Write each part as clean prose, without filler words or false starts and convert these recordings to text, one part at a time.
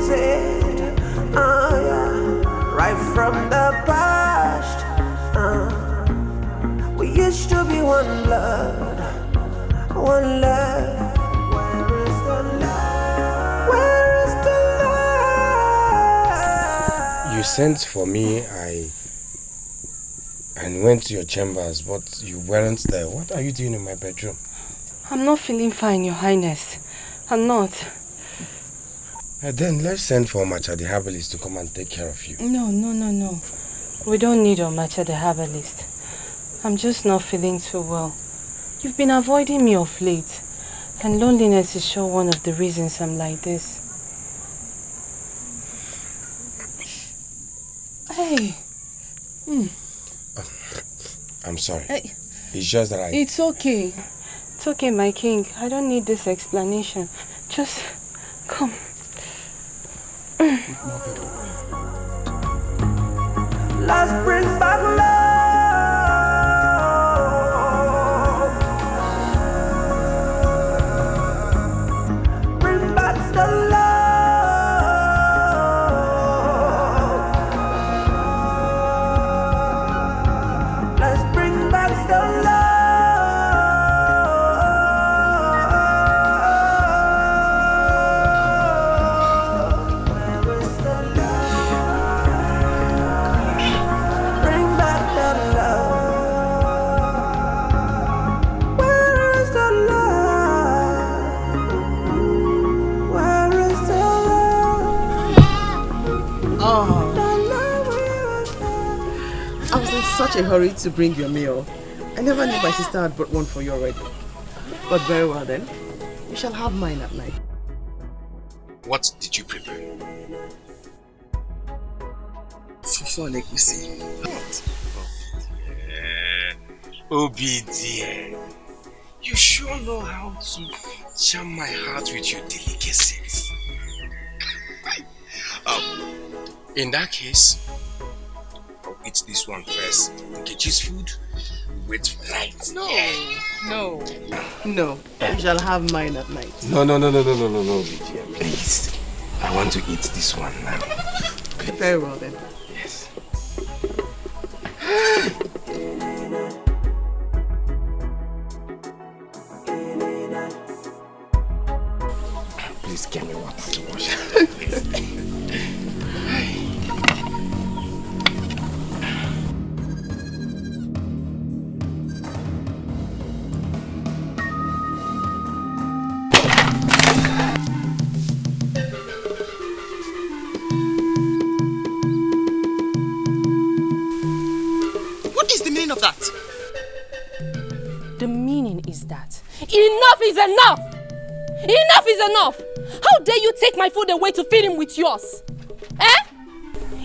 visit. Yeah. Right from the past. We used to be one blood, one love. Where is the love? Where is the love? You sent for me, and went to your chambers, but you weren't there. What are you doing in my bedroom? I'm not feeling fine, Your Highness. I'm not. Then let's send for Omacha the herbalist to come and take care of you. No. We don't need Omacha the herbalist. I'm just not feeling too well. You've been avoiding me of late. And loneliness is sure one of the reasons I'm like this. Hey. I'm sorry. It's just that It's okay. It's okay, my king. I don't need this explanation. Just come. Let's bring back love. Bring back the love. Let's bring back the love. Such a hurry to bring your meal. I never knew my sister had brought one for you already. But very well then. You shall have mine at night. What did you prepare? Fufu and egusi. What? Obi dear. You sure know how to charm my heart with your delicacies. In that case, I'll eat this one first. Okojie's food, wait for night. No. You shall have mine at night. No, dear, please. I want to eat this one now. Please. Very well then. Yes. Please get me water to wash. Of that. The meaning is that enough is enough! Enough is enough! How dare you take my food away to feed him with yours?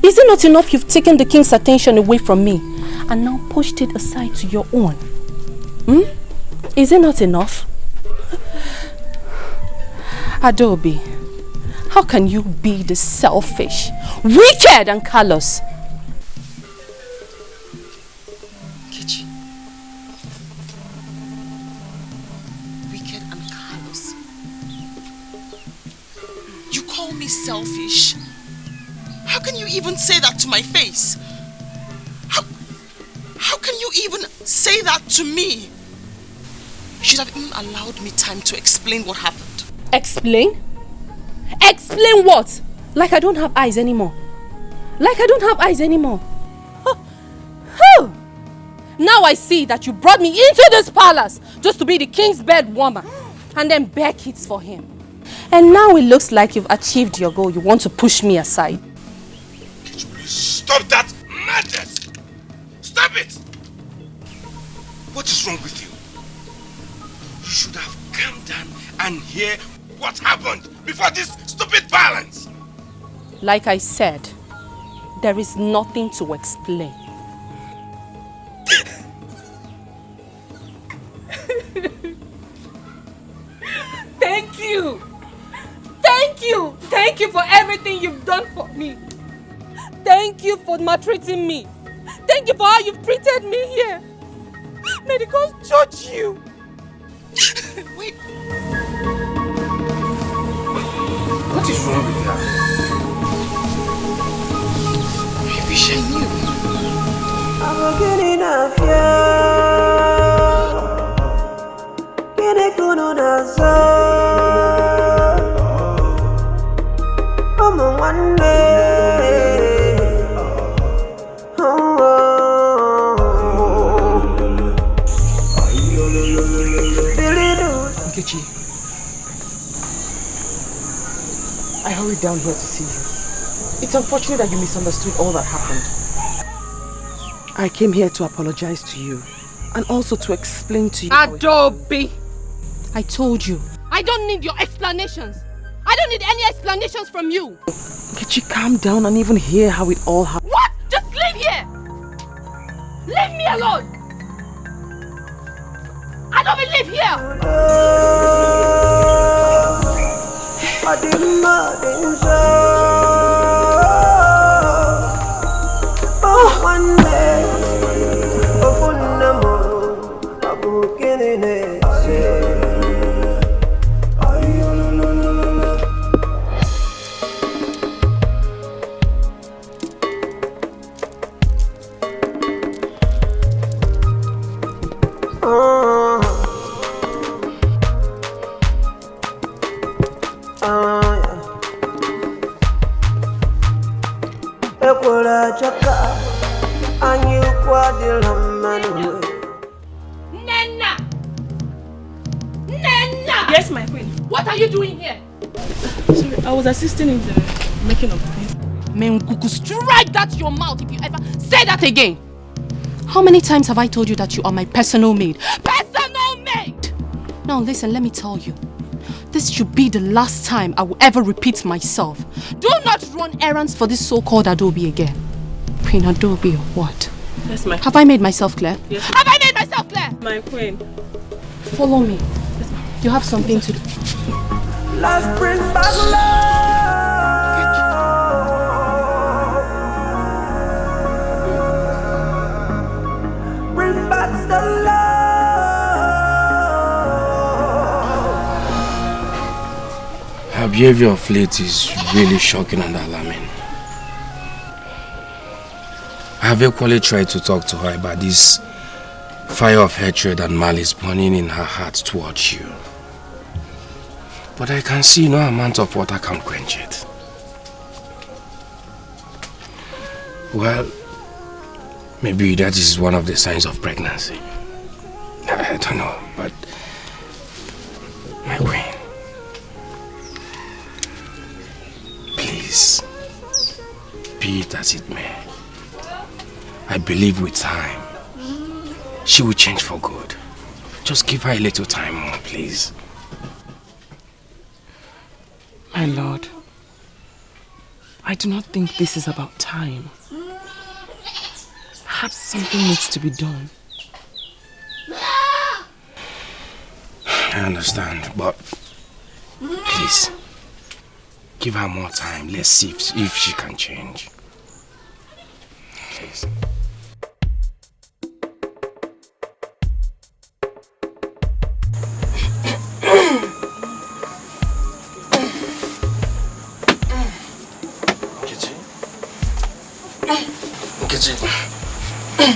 Is it not enough you've taken the king's attention away from me and now pushed it aside to your own? Is it not enough? Adaobi, how can you be this selfish, wicked and callous? Selfish? How can you even say that to my face? How can you even say that to me? You should have even allowed me time to explain what happened. Explain? Explain what? Like I don't have eyes anymore. Like I don't have eyes anymore. Now I see that you brought me into this palace just to be the king's bed warmer and then bear kids for him. And now it looks like you've achieved your goal. You want to push me aside. Could you please stop that madness? Stop it! What is wrong with you? You should have calmed down and hear what happened before this stupid violence. Like I said, there is nothing to explain. Thank you! Thank you! Thank you for everything you've done for me. Thank you for maltreating me. Thank you for how you've treated me here. May the gods judge you. Wait. What is wrong with her? Shit. I'm getting a fear. Getting good on us. Come on, one day. Okojie, I hurried down here to see you. It's unfortunate that you misunderstood all that happened. I came here to apologize to you and also to explain to you... Adaobi! I told you, I don't need your explanations. I don't need any explanations from you. Okojie, calm down and even hear how it all happened. What? Just leave here! Leave me alone! I don't live here! One day, Nena! Nena! Yes, my queen. What are you doing here? Sorry, I was assisting in the making of the paint. Menguku, strike that your mouth if you ever say that again. How many times have I told you that you are my personal maid? Personal maid! Now listen, let me tell you. This should be the last time I will ever repeat myself. Do not run errands for this so-called Adaobi again. Queen Adaobi or what? Yes, my queen. Have I made myself clear? Yes. Have I made myself clear? My queen. Follow me. You have something to do. Let's bring back love. Bring back the love. Her behavior of late is really shocking and alarming. I have equally tried to talk to her about this fire of hatred and malice burning in her heart towards you. But I can see no amount of water can quench it. Well, maybe that is one of the signs of pregnancy. I don't know, but my queen, please, be it as it may, I believe with time, she will change for good. Just give her a little time more, please. My lord, I do not think this is about time. Perhaps something needs to be done. I understand, but please, give her more time. Let's see if she can change. Please.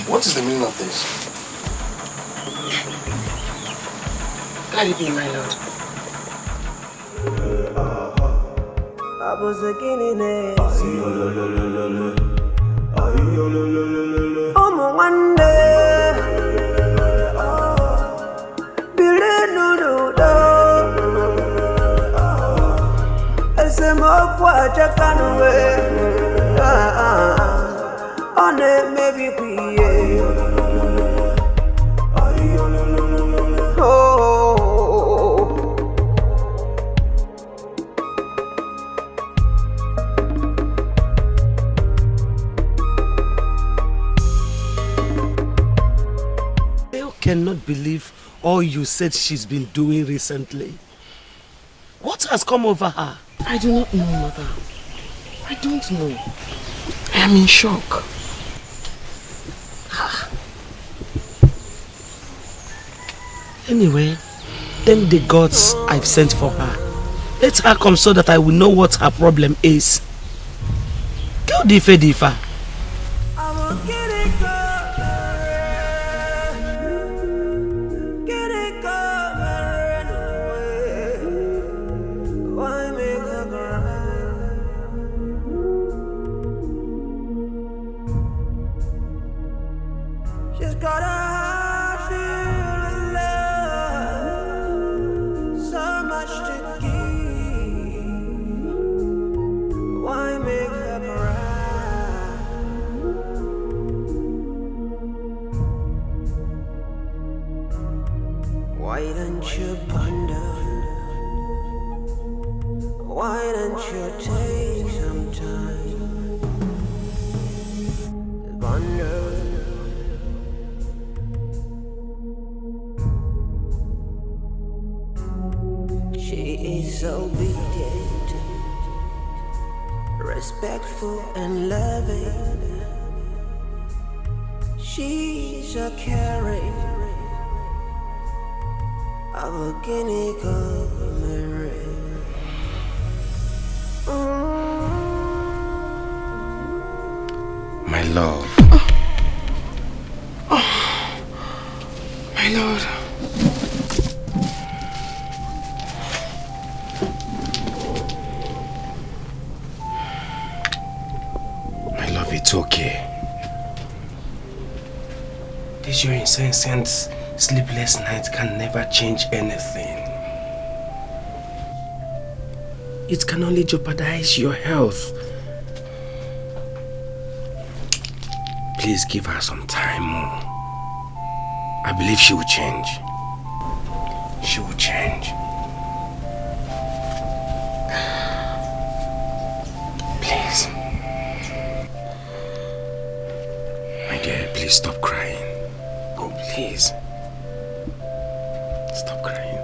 What is the meaning of this? Let it be, my lord. I was a guinea. Oh, one day. On it, maybe we. Cannot believe all you said she's been doing recently. What has come over her? I do not know, mother. I don't know. I am in shock. Anyway, thank the gods I've sent for her. Let her come so that I will know what her problem is. Go Difa. should take some time to wonder. She is obedient, respectful and loving. She's a caring of a guinea Mary. My love. My lord. My love, it's okay. This your incessant sleepless night can never change anything. It can only jeopardize your health. Please give her some time more. I believe she will change. She will change. Please. My dear, please stop crying. Oh, please. Stop crying.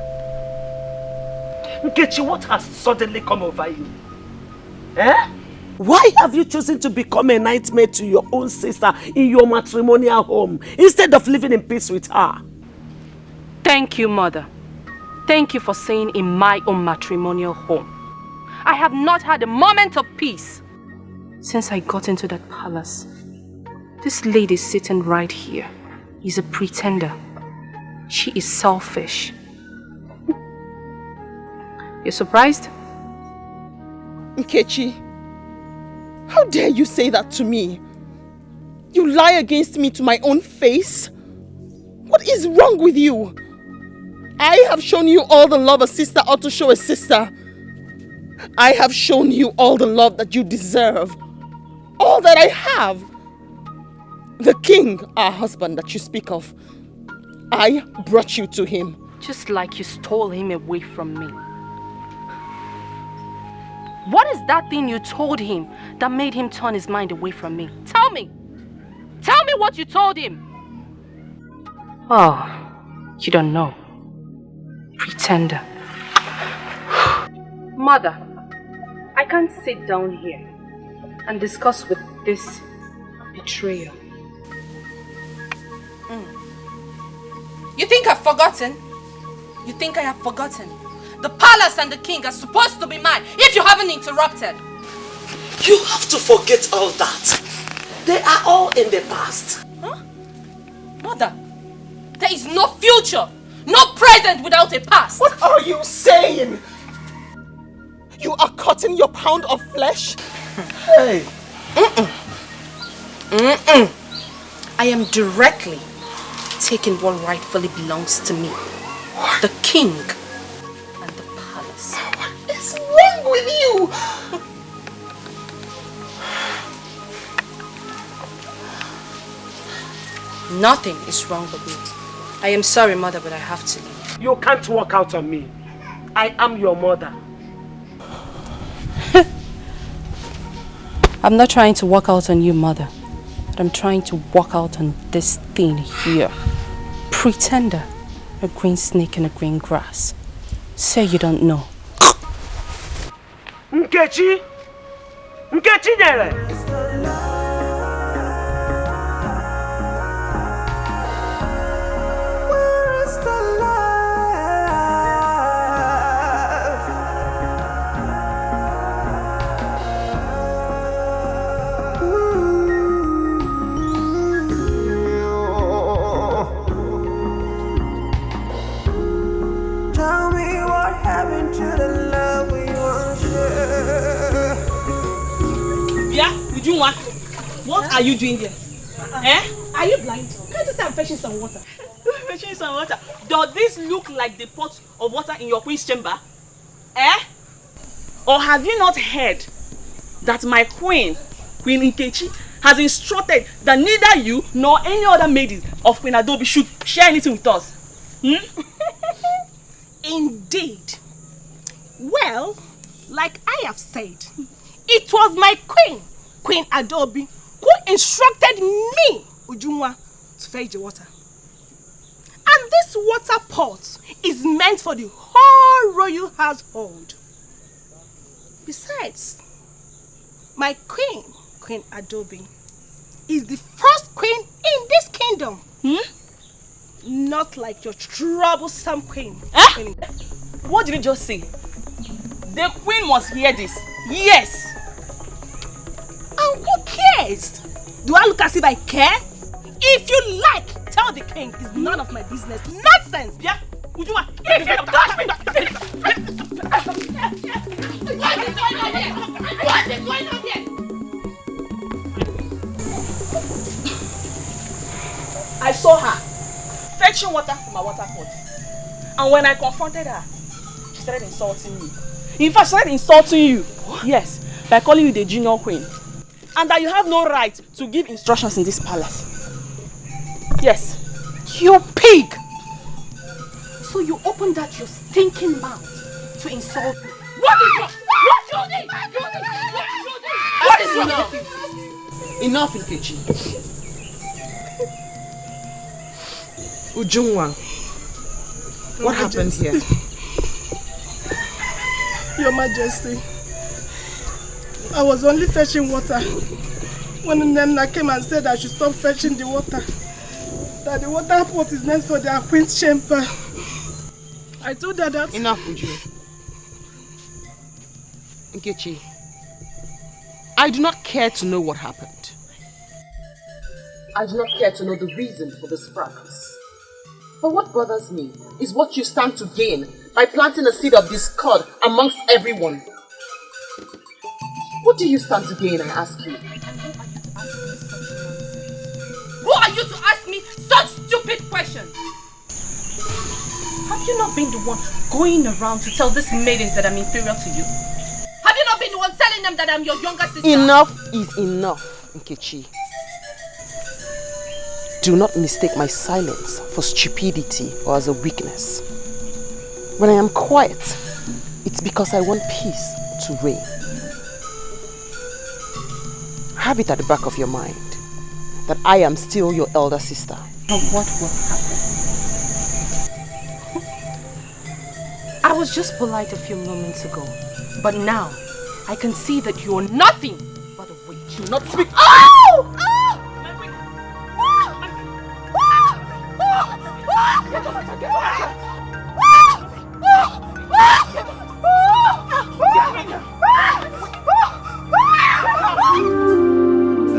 Nkechi, what has suddenly come over you? Eh? Why have you chosen to become a nightmare to your own sister in your matrimonial home instead of living in peace with her? Thank you, Mother. Thank you for saying in my own matrimonial home. I have not had a moment of peace since I got into that palace. This lady sitting right here is a pretender. She is selfish. You're surprised? Nkechi, how dare you say that to me? You lie against me to my own face? What is wrong with you? I have shown you all the love a sister ought to show a sister. I have shown you all the love that you deserve. All that I have. The king, our husband that you speak of, I brought you to him. Just like you stole him away from me. What is that thing you told him that made him turn his mind away from me? Tell me! Tell me what you told him! Oh, you don't know. Pretender. Mother, I can't sit down here and discuss with this betrayer. You think I've forgotten? You think I have forgotten? The palace and the king are supposed to be mine if you haven't interrupted. You have to forget all that. They are all in the past. Huh? Mother, there is no future, no present without a past. What are you saying? You are cutting your pound of flesh? Hey. I am directly taking what rightfully belongs to me. The king and the palace. What is wrong with you? Nothing is wrong with me. I am sorry, Mother, but I have to leave. You can't walk out on me. I am your mother. I'm not trying to walk out on you, Mother. But I'm trying to walk out on this thing here. Pretender. A green snake in a green grass. Say you don't know. Nkechi! Nkechi nyere! What are you doing here? Eh? Are you blind? Can't you say I'm fetching some water? Fetching some water. Does this look like the pot of water in your queen's chamber? Eh? Or have you not heard that my queen, Queen Nkechi, has instructed that neither you nor any other maiden of Queen Adaobi should share anything with us? Hmm? Indeed. Well, Like I have said, it was my queen, Queen Adaobi, who instructed me, Ujunwa, to fetch the water. And this water pot is meant for the whole royal household. Besides, my queen, Queen Adaobi, is the first queen in this kingdom. Not like your troublesome queen. What did you just say? The queen must hear this. Yes. And who cares? Do I look as if I care? If you like, tell the king. It's none of my business. Nonsense. Yeah? Would you touch me? What is going on here? What is going on here? I saw her fetching water from my water pot. And when I confronted her, she started insulting me. In fact, she started insulting you. What? Yes, by calling you the junior queen. And that you have no right to give instructions in this palace. Yes. You pig! So you opened that your stinking mouth to insult me. What is wrong? What is wrong? Enough, Nkechi. Ujunwa, what happened here? Your Majesty, I was only fetching water when Nana came and said I should stop fetching the water. That the water pot is meant for their queen's chamber. I told her that... Enough, Uju. Nkechi, I do not care to know what happened. I do not care to know the reason for this fracas. But what bothers me is what you stand to gain by planting a seed of discord amongst everyone. What do you stand to gain, I ask you? Who are you to ask me such stupid questions? Have you not been the one going around to tell these maidens that I'm inferior to you? Have you not been the one telling them that I'm your younger sister? Enough is enough, Nkechi. Do not mistake my silence for stupidity or as a weakness. When I am quiet, it's because I want peace to reign. Have it at the back of your mind that I am still your elder sister. But what will happen? I was just polite a few moments ago, but now I can see that you're nothing but a witch. Do not speak. Oh!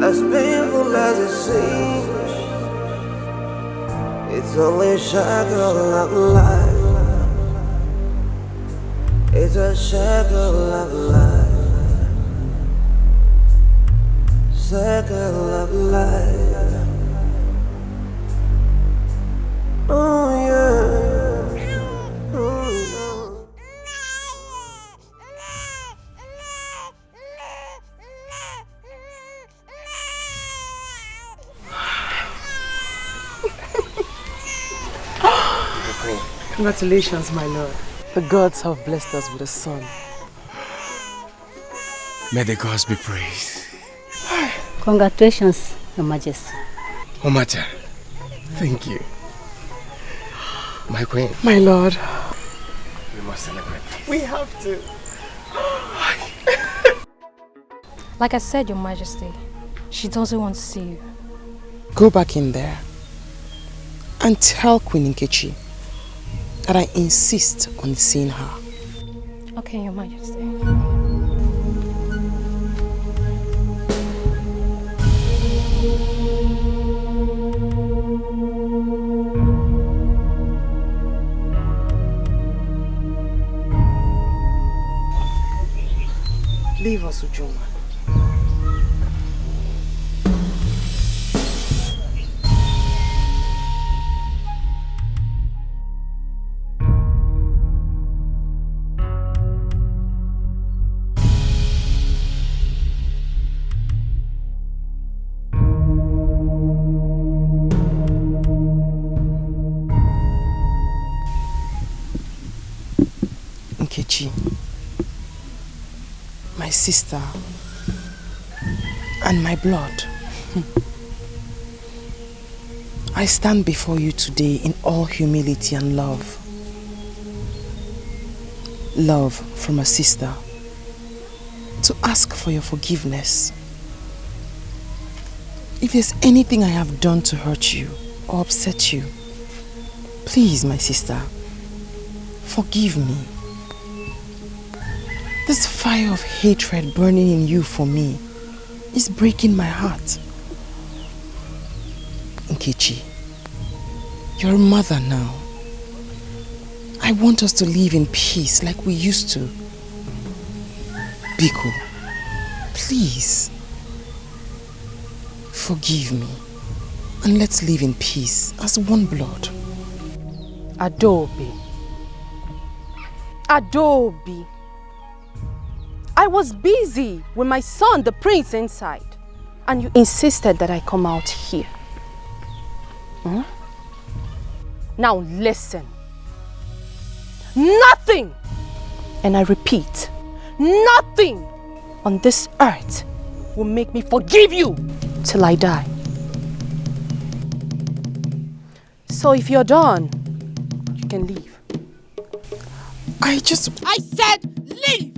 As painful as it seems, it's only a shackle of life. It's a shackle of life. Shackle of life. Oh yeah. Oh no. Congratulations, my lord. The gods have blessed us with a son. May the gods be praised. Congratulations, Your Majesty. Omata, thank you. My queen. My lord. We must celebrate. We have to. Like I said, Your Majesty, she doesn't want to see you. Go back in there and tell Queen Nkechi that I insist on seeing her. Okay, Your Majesty. Leave us, Ujoma. Nkechi, sister and my blood, I stand before you today in all humility and love. Love from a sister, to ask for your forgiveness. If there's anything I have done to hurt you or upset you, please, my sister, forgive me. This fire of hatred burning in you for me is breaking my heart. Nkechi, you're a mother now. I want us to live in peace like we used to. Biko, please, forgive me and let's live in peace as one blood. Adaobi. Adaobi. I was busy with my son, the prince, inside, and you insisted that I come out here. Now listen. Nothing, and I repeat, nothing on this earth will make me forgive you till I die. So if you're done, you can leave. I said leave!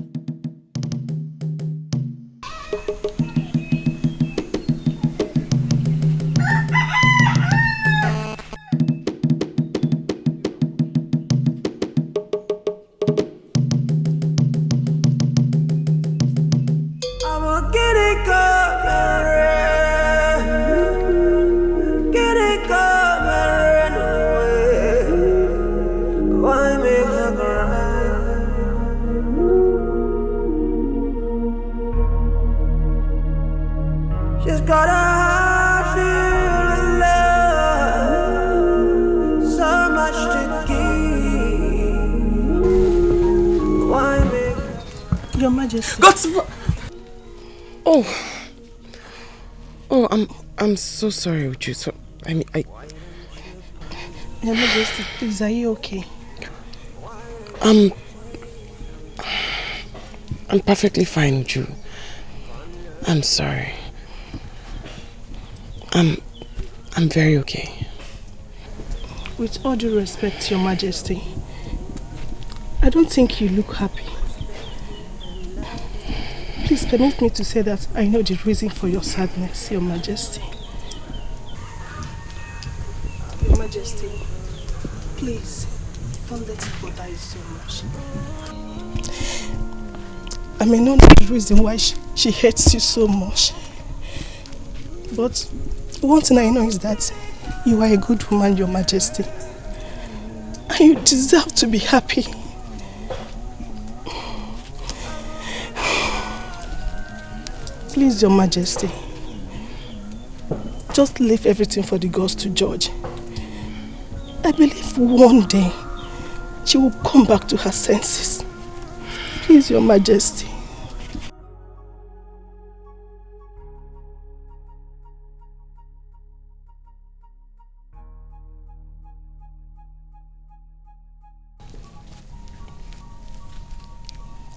Your Majesty. I'm so sorry, Uju. So, Your Majesty, please, are you okay? I'm perfectly fine, Uju. I'm sorry. I'm very okay. With all due respect, Your Majesty, I don't think you look happy. Please permit me to say that I know the reason for your sadness, Your Majesty. Your Majesty, please, don't let it bother you so much. I may not know the reason why she hates you so much. But one thing I know is that you are a good woman, Your Majesty. And you deserve to be happy. Please, Your Majesty, just leave everything for the gods to judge. I believe one day she will come back to her senses. Please, Your Majesty.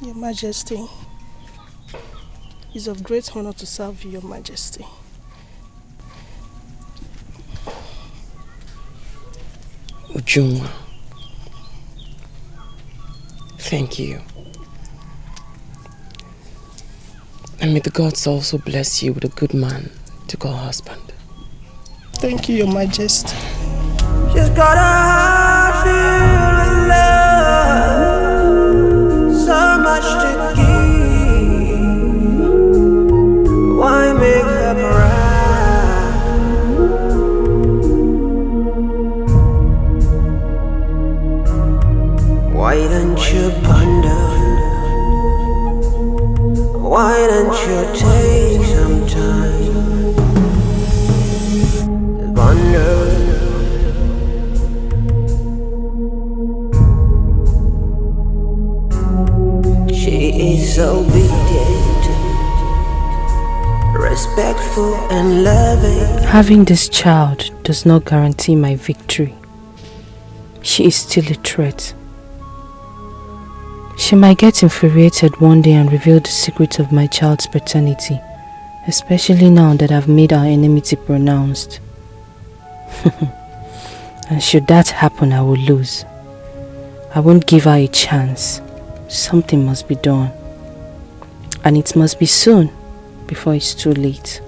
Your Majesty, it's of great honor to serve you, Your Majesty. Ujunwa, thank you. And may the gods also bless you with a good man to call husband. Thank you, Your Majesty. She's got a heart filled with love, so much to give. Why make her cry? Why don't you ponder? Why don't you take some time to wonder? She is so obedient, respectful and loving. Having this child does not guarantee my victory. She is still a threat. She might get infuriated one day and reveal the secret of my child's paternity, especially now that I've made our enmity pronounced. And should that happen, I will lose. I won't give her a chance. Something must be done. And it must be soon, before it's too late.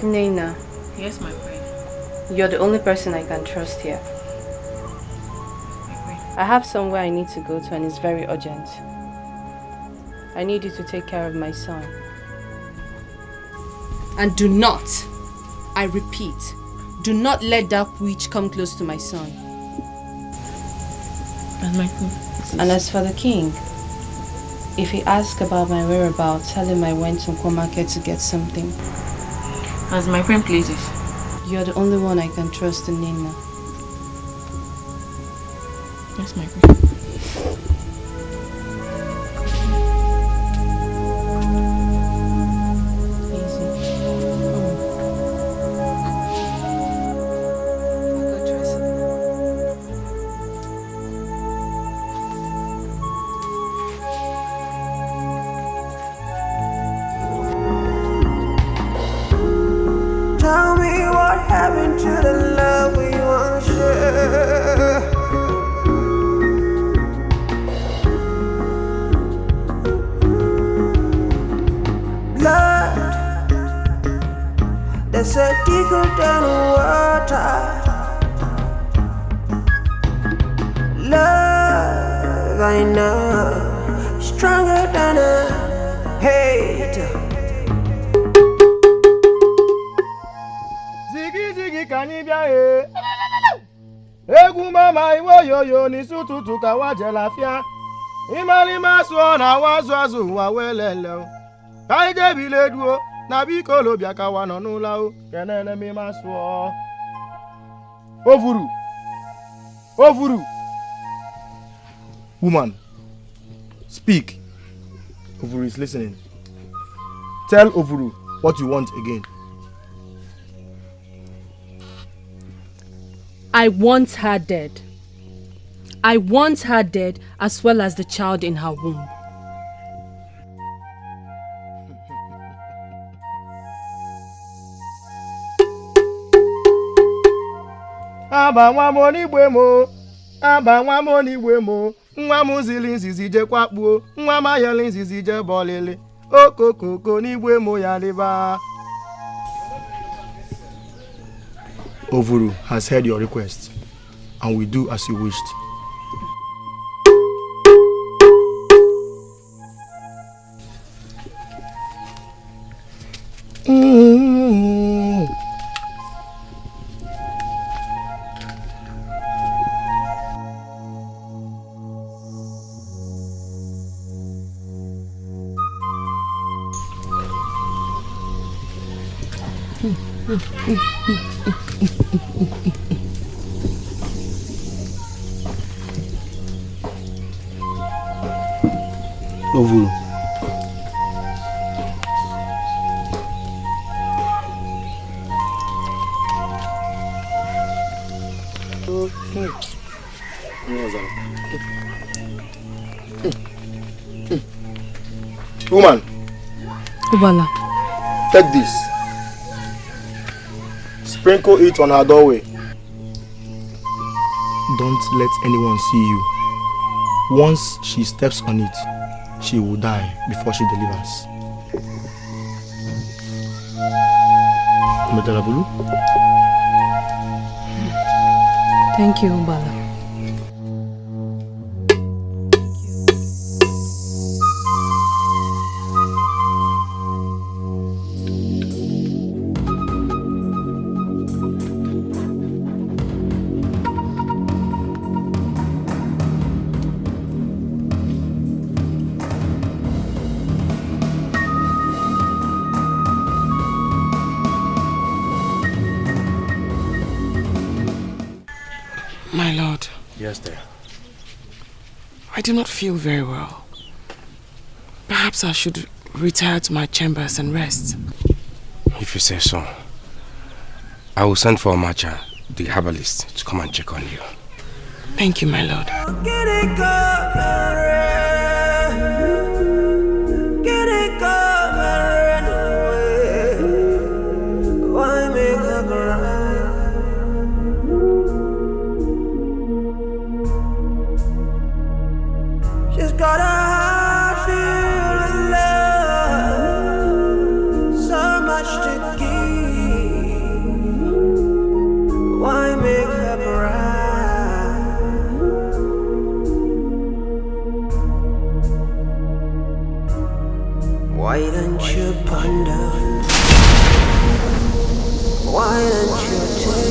Nena. Yes, my friend. You're the only person I can trust here. I have somewhere I need to go to and it's very urgent. I need you to take care of my son. And do not, I repeat, do not let that witch come close to my son. And my queen. And as for the king, if he asks about my whereabouts, tell him I went to Nko market to get something. As my friend pleases. You're the only one I can trust in Nina. Yes, my queen. Tell me what happened to the love we once shared. Blood that's a deeper than water. Love I know stronger than a hate. Egwu mama iwo yoyo ni sututu ka waje lafia. Imali maso na wazu azu wa welele. Ka ije bile duo na biko lo bia ka wa no nula o. Kenene mi maso. Ovuru. Ovuru. Woman, speak. Ovuru is listening. Tell Ovuru what you want again. I want her dead. I want her dead as well as the child in her womb. Aba nwa mo ni gbe mo. Aba nwa mo ni gbe mo. Nwa mu zili nzizi je kwakpuo. Nwa ma yeli nzizi je bolele. Okokoko ni gbe mo ya liba. Ovuru has heard your request and will do as you wished. Ovuru. Woman. Ubala. Take this. Sprinkle it on her doorway. Don't let anyone see you. Once she steps on it, she will die before she delivers. Metalabulu? Thank you, Ubala. My lord. Yes, dear. I do not feel very well. Perhaps I should retire to my chambers and rest. If you say so, I will send for Omacha, the herbalist, to come and check on you. Thank you, my lord. She's got a heart filled with love, so much to give. Why make her cry? Why don't you ponder? Why don't you take?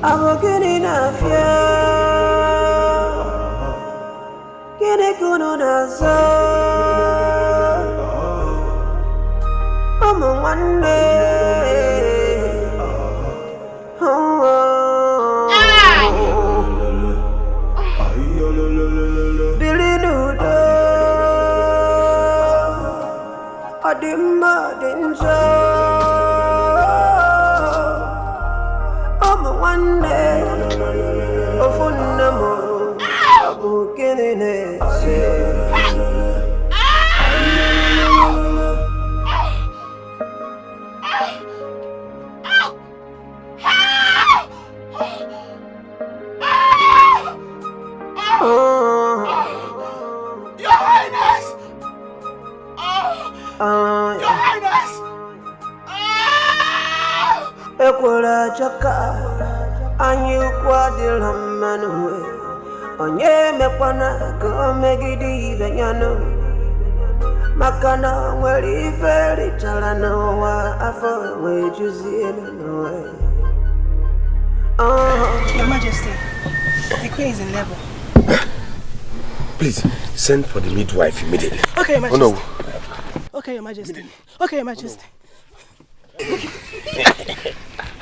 I'm getting a fear. Getting good on us. I'm a one day. Billy Nudo. I didn't one day, of one more, I'm getting it. Your Highness! Your Highness! Equala Jaka. Anyu kwa dilamanwe onye mekwana ko megidi benyano makana nwere iferi chalano wa afọ we juzieno no. Your Majesty, the queen is in labor. Please send for the midwife immediately. Okay, Your Majesty. Oh no. Okay, Your Majesty. Okay, Your Majesty.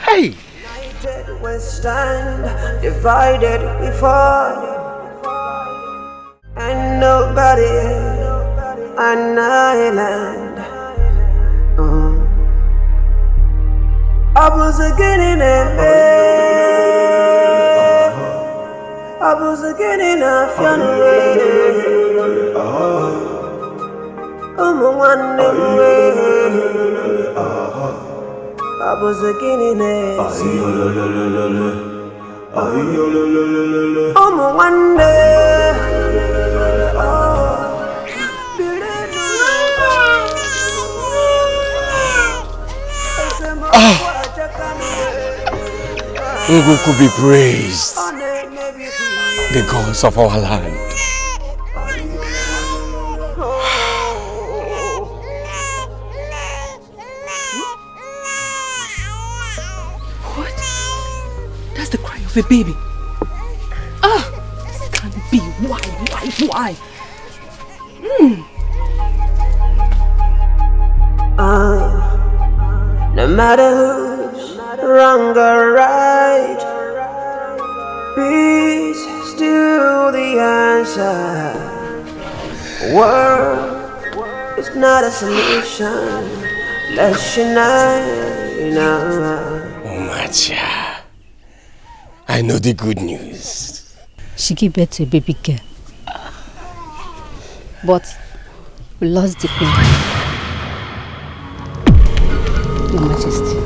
Hey. United we stand, divided we fall, and nobody an island. I was again in a bed. I was again in a funeral. One I was again in a one day. Who could be praised? The gods of our land. The baby. This can't be. Why? No matter who's wrong or right, peace is still the answer. War is not a solution. Let's unite. Oh my child. I know the good news. She gave birth to a baby girl. But we lost the queen. Your Majesty.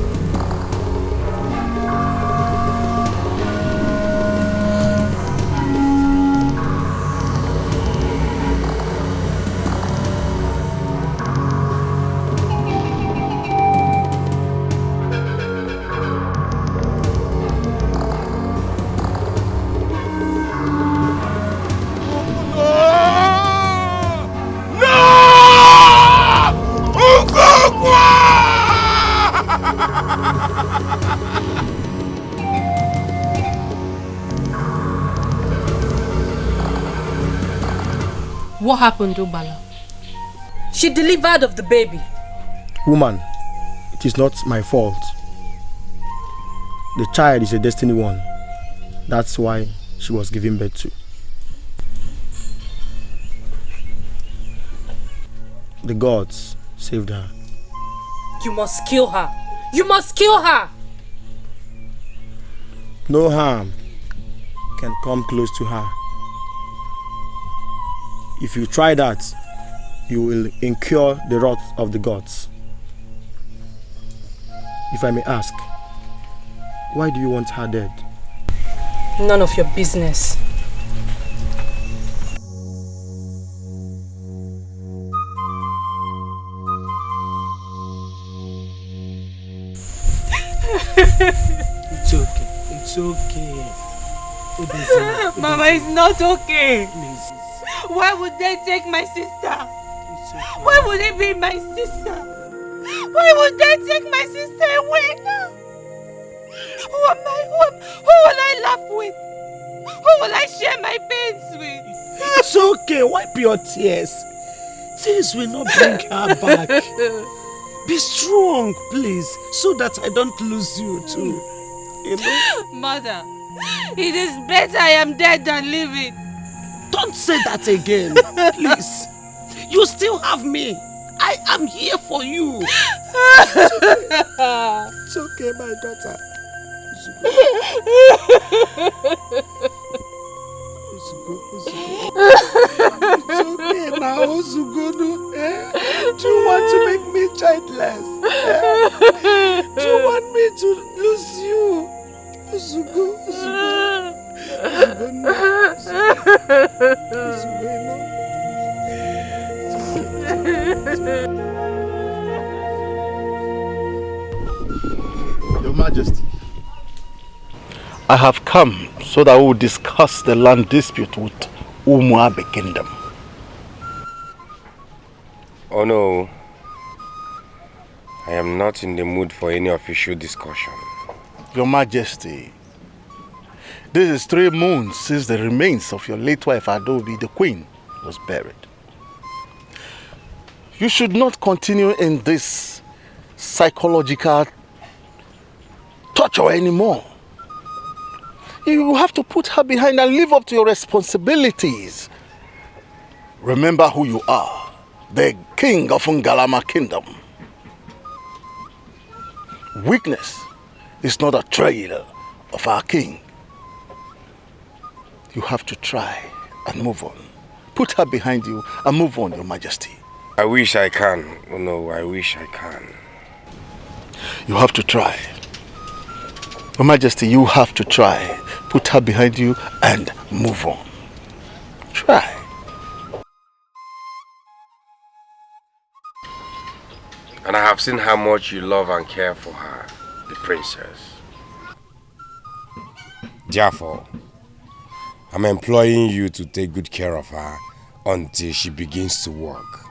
No! What happened, Ubala? She delivered of the baby. Woman, it is not my fault. The child is a destiny one. That's why she was given birth to. The gods saved her. You must kill her. You must kill her. No harm can come close to her. If you try that, you will incur the wrath of the gods. If I may ask, why do you want her dead? None of your business. It's okay. It's okay. Mama, it's not okay. Please. Why would they take my sister? Okay. Why would it be my sister? Why would they take my sister away now? Who am I? Who will I laugh with? Who will I share my pains with? It's okay. Wipe your tears. Tears will not bring her back. Be strong, please, so that I don't lose you too. You know? Mother, it is better I am dead than living. Don't say that again, please. You still have me. I am here for you. It's okay, my daughter. It's okay now, Ozugono. Do you want to make me childless? Do you want me to lose you? Ozugo, Your Majesty, I have come so that we will discuss the land dispute with Umuabe Kingdom. Oh no, I am not in the mood for any official discussion. Your Majesty, this is 3 moons since the remains of your late wife Adaobi, the Queen, was buried. You should not continue in this psychological torture anymore. You have to put her behind and live up to your responsibilities. Remember who you are, the king of Ngalama Kingdom. Weakness is not a trail of our king. You have to try and move on. Put her behind you and move on, Your Majesty. I wish I can. Oh no, I wish I can. You have to try. Your Majesty, you have to try. Put her behind you and move on. Try. And I have seen how much you love and care for her, the princess. Therefore, I'm employing you to take good care of her until she begins to work.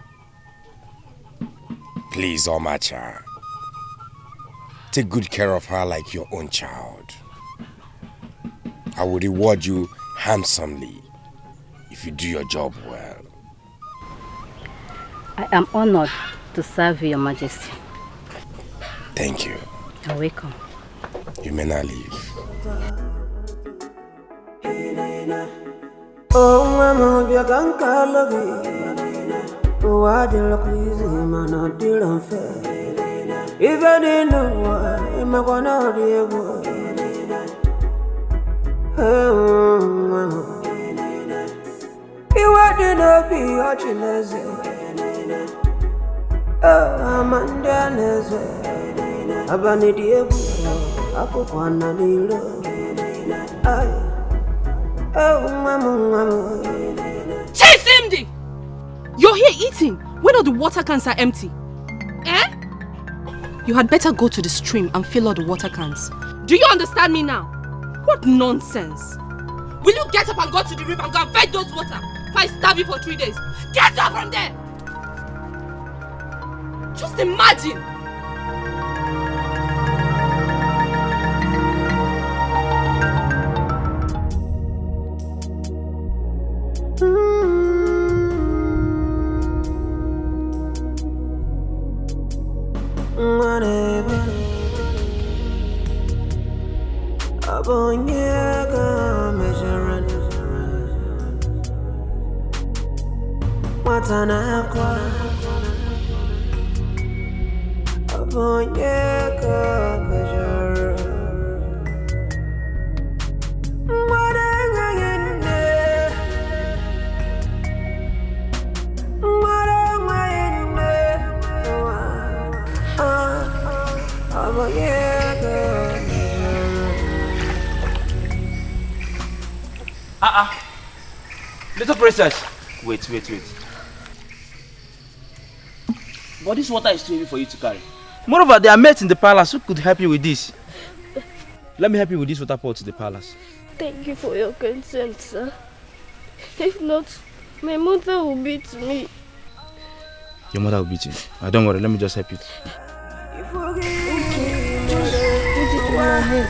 Please, Omacha, take good care of her like your own child. I will reward you handsomely if you do your job well. I am honored to serve you, Your Majesty. Thank you. You're welcome. You may now leave. Oh, mama, you can't call oh, I did look easy, man, I did unfair. If I didn't know why, I'm gonna do oh, mama, you wouldn't be watching us. Oh, I'm under this. Abani Diego, Akokwana Nilo. Oh, mama. Chase MD! You're here eating when all the water cans are empty. Eh? You had better go to the stream and fill all the water cans. Do you understand me now? What nonsense! Will you get up and go to the river and go and fetch those water? If I starve you for 3 days, get up from there! Just imagine! Abonyeka measure Matana kwa Abonyeka measure Little princess. Wait. But this water is too heavy for you to carry. Moreover, there are mates in the palace who could help you with this. Let me help you with this water pot to the palace. Thank you for your consent, sir. If not, my mother will beat me. Your mother will beat you. Don't worry, let me just help you. Just put it in your head.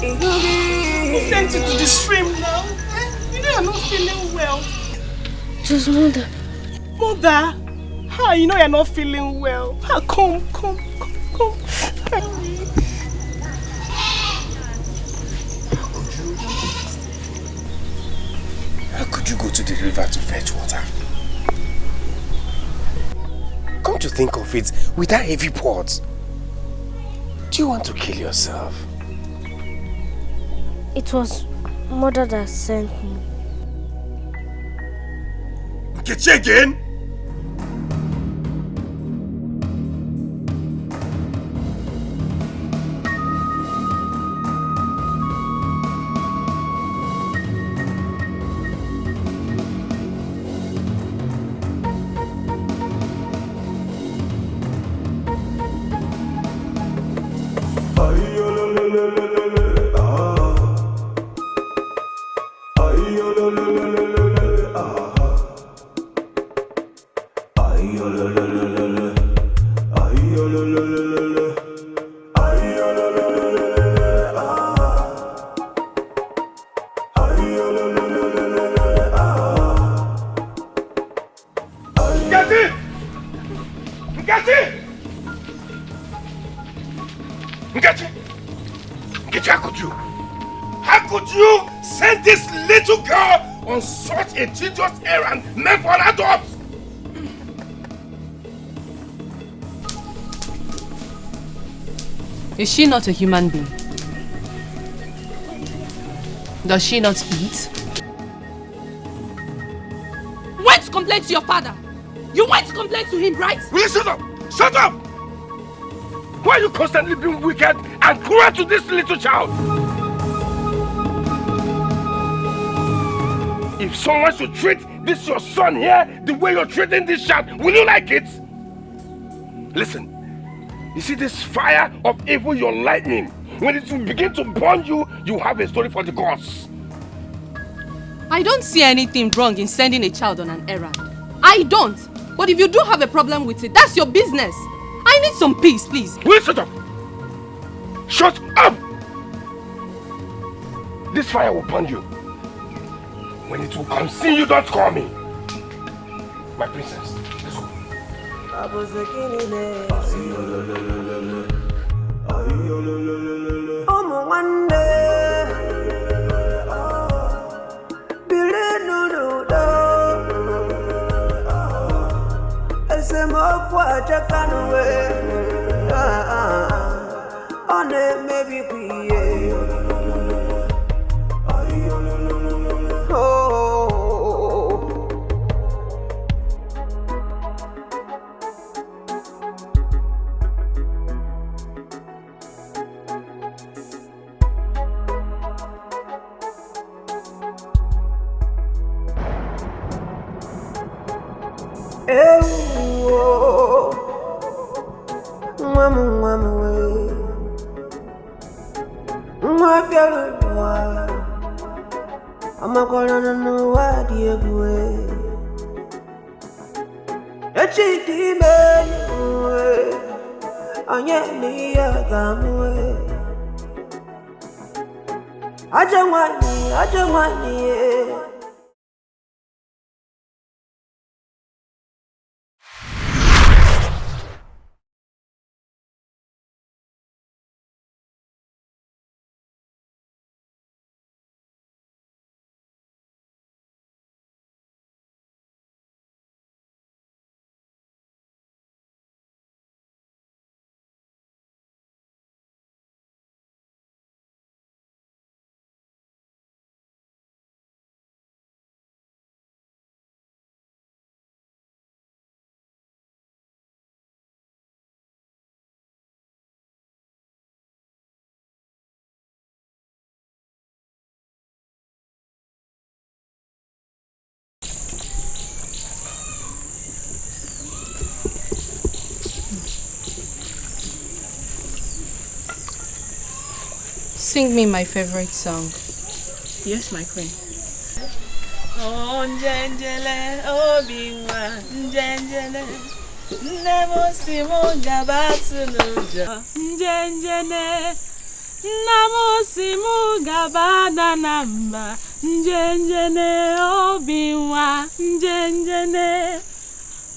Who sent you to the stream now? You know you're not feeling well. Just mother. Mother? How you know you're not feeling well? Come. How could you go to the river to fetch water? Come to think of it, with that heavy pot, do you want to kill yourself? It was mother that sent me. Okojie again? How could you send this little girl on such a tedious errand meant for an adult? Is she not a human being? Does she not eat? Went to complain to your father. You went to complain to him, right? Will you shut up? Shut up! Why are you constantly being wicked and cruel to this little child? If someone should treat this your son here the way you're treating this child, will you like it? Listen, you see this fire of evil you're lighting? When it will begin to burn you, you have a story for the gods. I don't see anything wrong in sending a child on an errand. I don't. But if you do have a problem with it, that's your business. I need some peace, please. Will you shut up? Shut up! This fire will burn you. When it will consume you, don't call me. My princess, let's go. Sing me my favorite song. Yes, my queen. Oh, Njenjele, Obinwa, Njenjele, Nemo Simo Gabatu Nuja, Njenjele, Namo Simo Gabana Namba, Njenjele, Obinwa, Njenjele,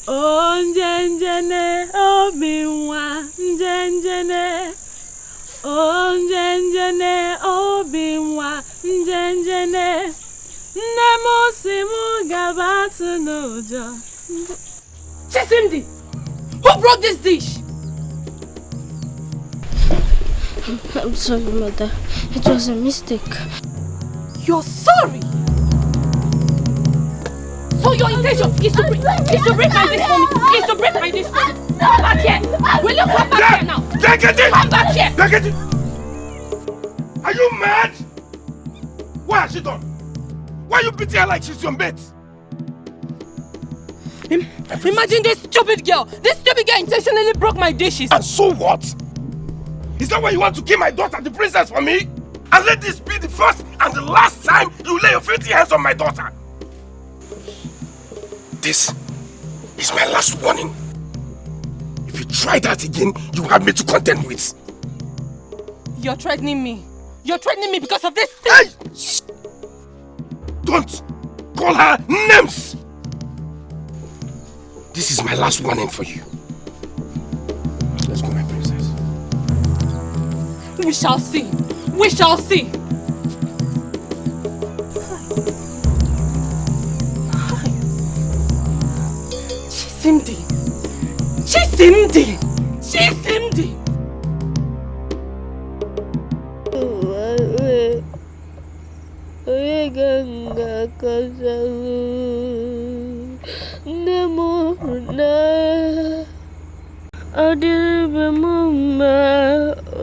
oh, Njenjele, Obinwa, Njenjele. Oh, Njenjene, Obinwa, Njenjene, Nemo Simu Gabatu Noja. Chisimdi, who brought this dish? I'm sorry, Mother. It was a mistake. You're sorry? So your intention is to bring my dish for me? Is to bring my dish for me? Come back here! Will you come back here now? Dikeh! Come back here! Dikeh! Are you mad? What has she done? Why are you beating her like she's your mate? Imagine this stupid girl! This stupid girl intentionally broke my dishes! And so what? Is that why you want to kill my daughter, the princess, for me? And let this be the first and the last time you lay your filthy hands on my daughter. This is my last warning. If you try that again, you have me to contend with. You're threatening me. You're threatening me because of this thing. Hey! Shh. Don't call her names. This is my last warning for you. Let's go, my princess. We shall see. We shall see. Chisimdi. Chisimdi. Chisimdi. Ganga kasalu nemuna adir bemuma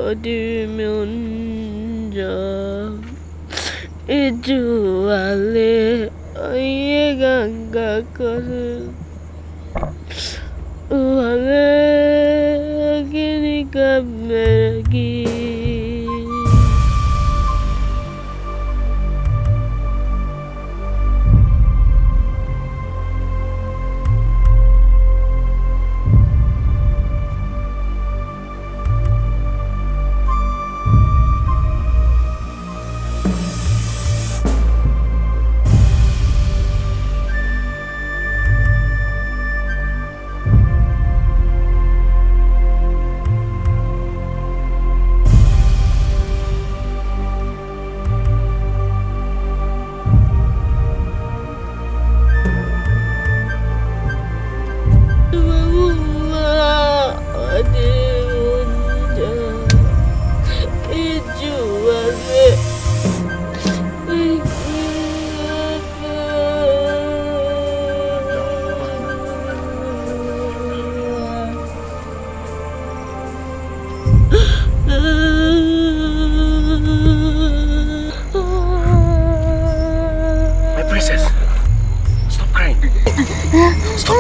adir munja ijuale aye ganga kasalu wale gini kameragi.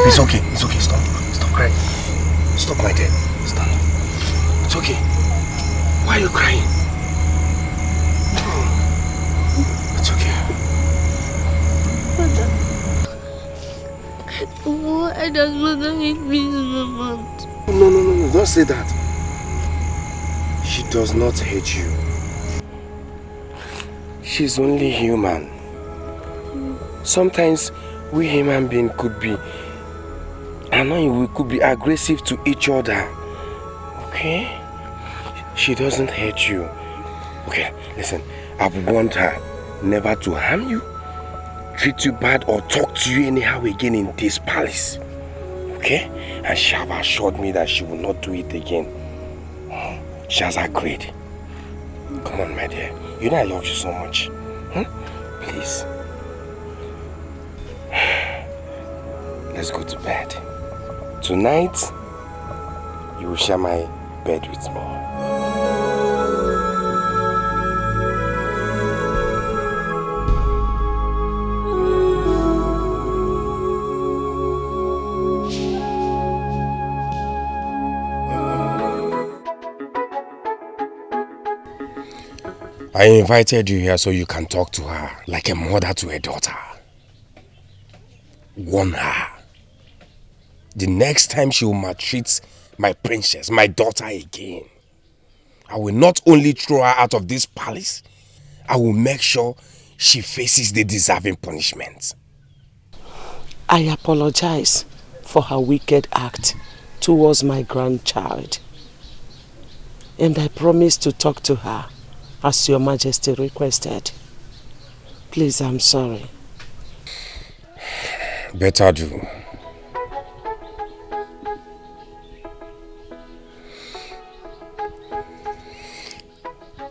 It's okay, stop. Stop crying. Stop, my dear. Stop. It's okay. Why are you crying? It's okay. Why does mother hate me so much? No, don't say that. She does not hate you. She's only human. Sometimes we human beings could be annoying, we could be aggressive to each other. Okay? She doesn't hate you. Okay, listen, I've warned her never to harm you, treat you bad, or talk to you anyhow again in this palace. Okay? And she has assured me that she will not do it again. She has agreed. Come on, my dear. You know I love you so much. Please. Let's go to bed. Tonight, you will share my bed with me. I invited you here so you can talk to her like a mother to a daughter. Warn her. The next time she will maltreat my princess, my daughter again, I will not only throw her out of this palace, I will make sure she faces the deserving punishment. I apologize for her wicked act towards my grandchild. And I promise to talk to her as Your Majesty requested. Please, I'm sorry. Better do.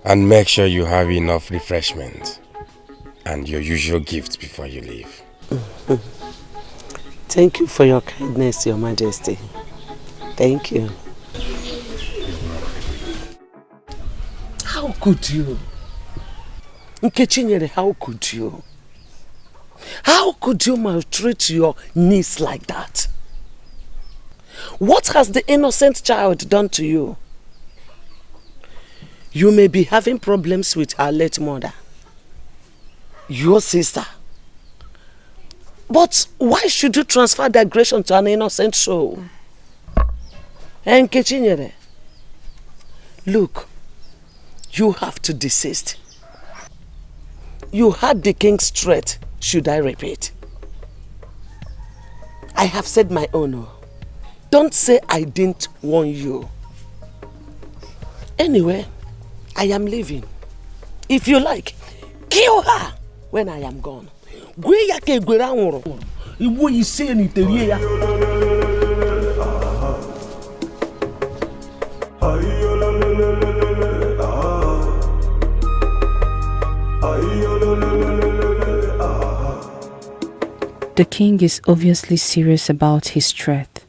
And make sure you have enough refreshment and your usual gifts before you leave. Thank you for your kindness, Your Majesty. Thank you. How could you? Nkechinyere, how could you? How could you maltreat your niece like that? What has the innocent child done to you? You may be having problems with her late mother, your sister. But why should you transfer the aggression to an innocent soul? Nkechinyere, look, you have to desist. You had the king's threat, should I repeat? I have said my own. Don't say I didn't warn you. Anyway, I am leaving. If you like, kill her when I am gone. The king is obviously serious about his threat.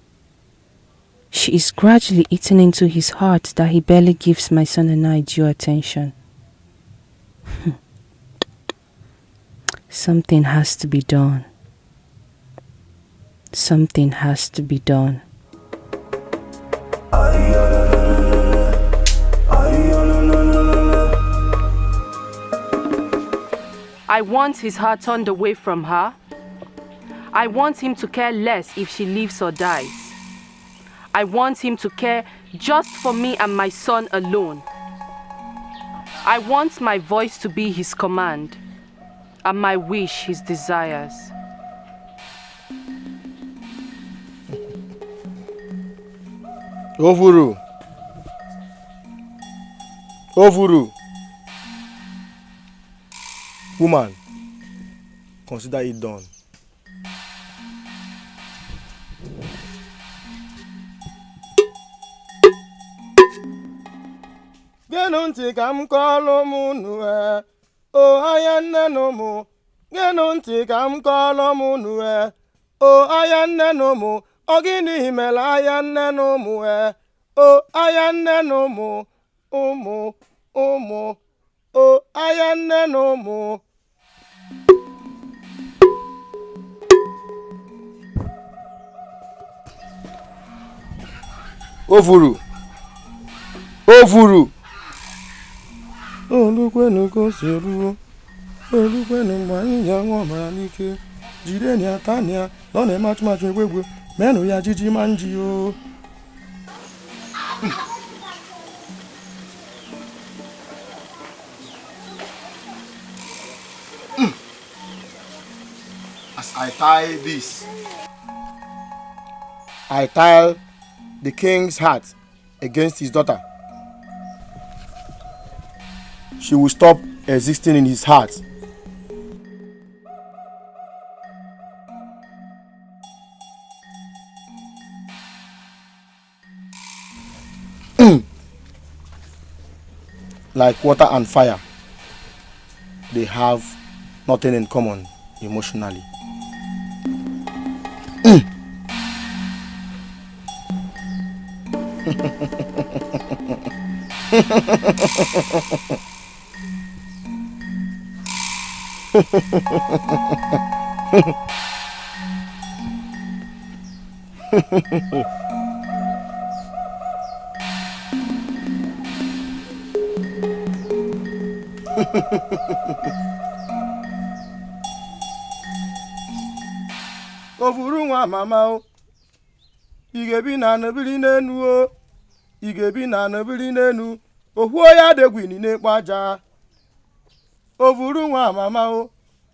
She is gradually eating into his heart that he barely gives my son and I due attention. Something has to be done. Something has to be done. I want his heart turned away from her. I want him to care less if she lives or dies. I want him to care just for me and my son alone. I want my voice to be his command, and my wish his desires. Ovuru. Ovuru. Woman, consider it done. Genunti kam kolo munu o ayanne no mu. Genunti kam kolo munu o ayanne no mu. Ogini himela ayanne no mu o ayanne no mu. Umu o ayanne no mu. Ovuru. Ovuru. Olukwenu koseru. Olukwenu mani ya ngoma nike. Jireni atania. Lone machu egwegwe. Menu ya jiji manji o. As I tie this, I tie the king's heart against his daughter. She will stop existing in his heart. Like water and fire, they have nothing in common emotionally. Ovuru nwa mama o, igebi na nobili n'enu o, igebi na nobili n'enu, ohuo ya degwini n'ekpo aja. Ovuru nwa mama o,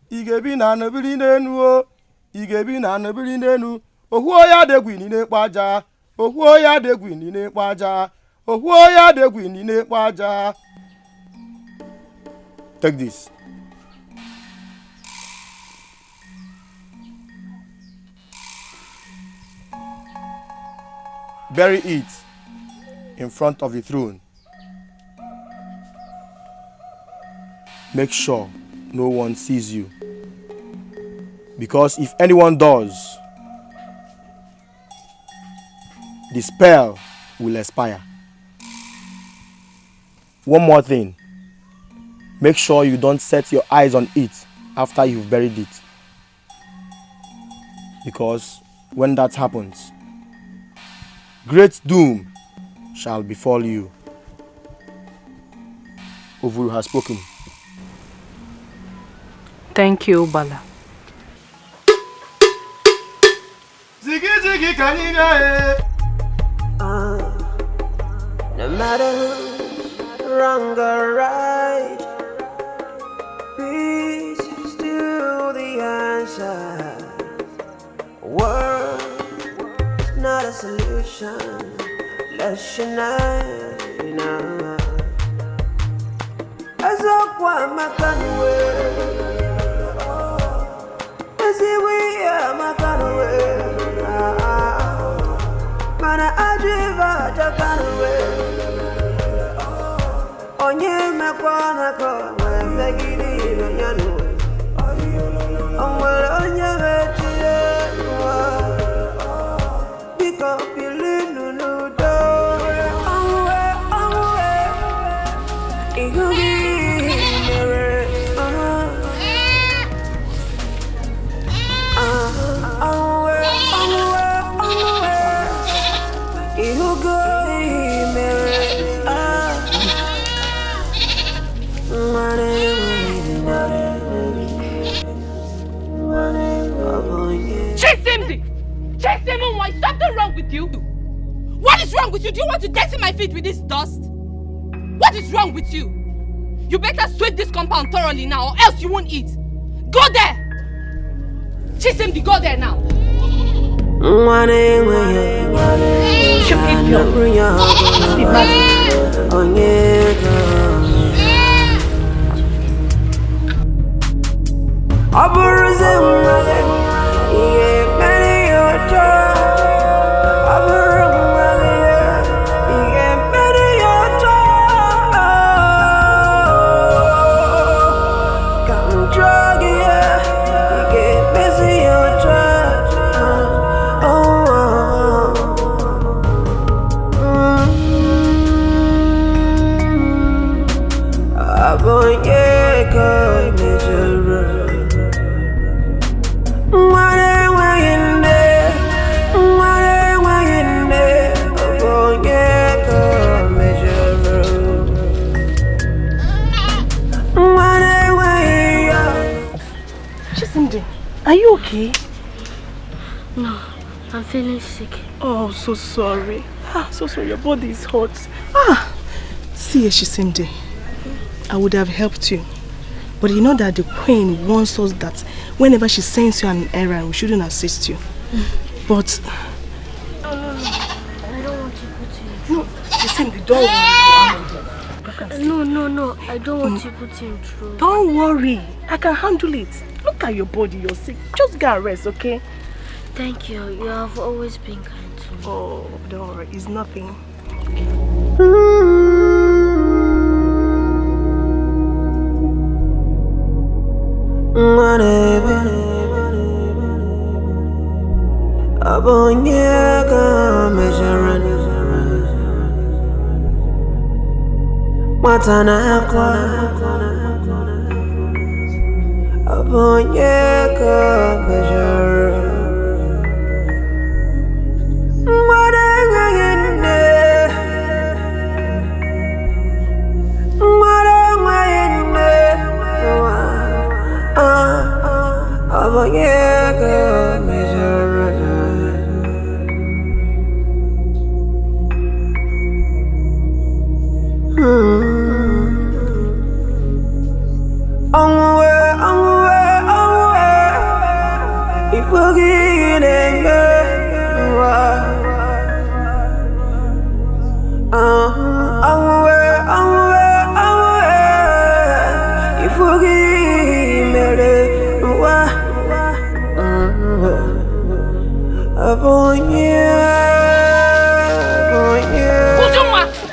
igebi na nobili n'enu o, igebi na nobili n'enu, ohuo ya degwini n'ekpo aja, ohuo ya degwini n'ekpo aja, ohuo ya degwini n'ekpo aja. Take this. Bury it in front of the throne. Make sure no one sees you. Because if anyone does, the spell will expire. One more thing. Make sure you don't set your eyes on it after you've buried it. Because when that happens, great doom shall befall you. Ovuru has spoken. Thank you, Bala. Ziggy ziggy kanina. No matter who's wrong or right, peace is still the answer. War is not a solution. Let's unite now. As a Makanwe, as we are Makanwe, Mana Ajiva Jakanwe, Onye Makwana Ko, Megidi Yanu, Onye Vetia, pick up your little door, Why? Something wrong with you? What is wrong with you? Do you want to dirty my feet with this dust? What is wrong with you? You better sweep this compound thoroughly now, or else you won't eat. Go there! Chisimdi, go there now. Are you okay? No, I'm feeling sick. Oh, so sorry. So sorry, your body is hot. See, Shisimde, I would have helped you. But you know that the queen wants us that whenever she sends you on an errand, we shouldn't assist you. But... No, I don't want to put you. No, Shisimde, don't worry. No, I don't want to put you in trouble. Don't worry, I can handle it. Look at your body, you're sick. Just get a rest, okay? Thank you. You have always been kind to me. Oh, don't worry. It's nothing.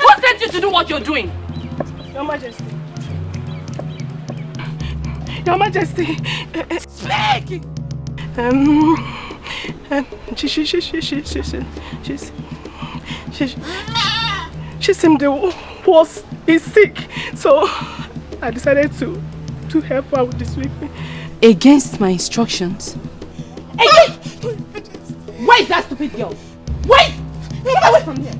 Who sent you to do what you're doing? Your Majesty. Your Majesty. Speak! Shisimde is sick, so I decided to help her with the sweeping. Against my instructions? Where is that stupid girl? Wait! Get away from here!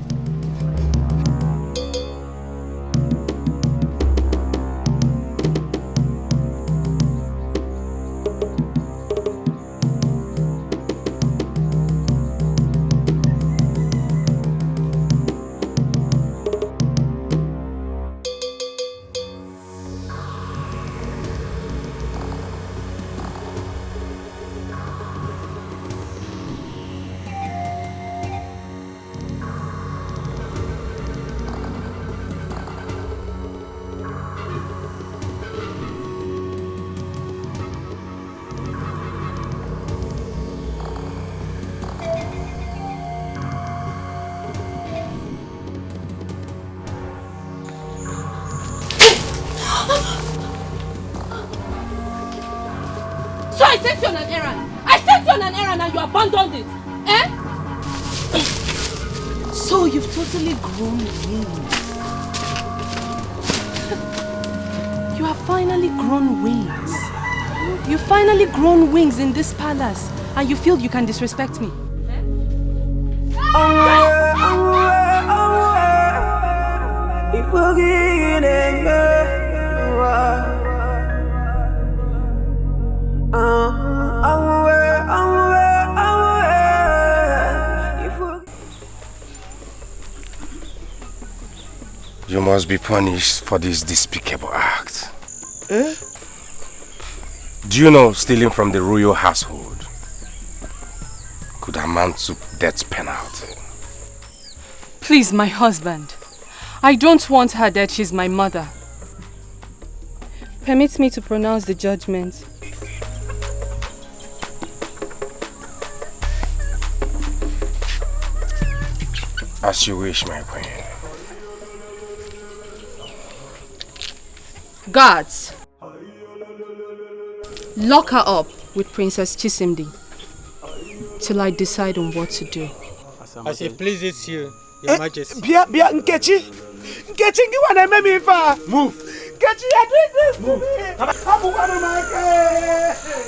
sent you on an errand. I sent you on an errand and you abandoned it. Eh? So you've totally grown wings. You have finally grown wings. You've finally grown wings in this palace and you feel you can disrespect me. You must be punished for this despicable act. Eh? Do you know stealing from the royal household could amount to death penalty? Please, my husband. I don't want her dead. She's my mother. Permit me to pronounce the judgment. As you wish, my queen. Guards, lock her up with Princess Chisimdi till I decide on what to do. As it pleases you, Your Majesty. Bia, Nkechi, you want to make me far? Move. Nkechi, you're doing this to me.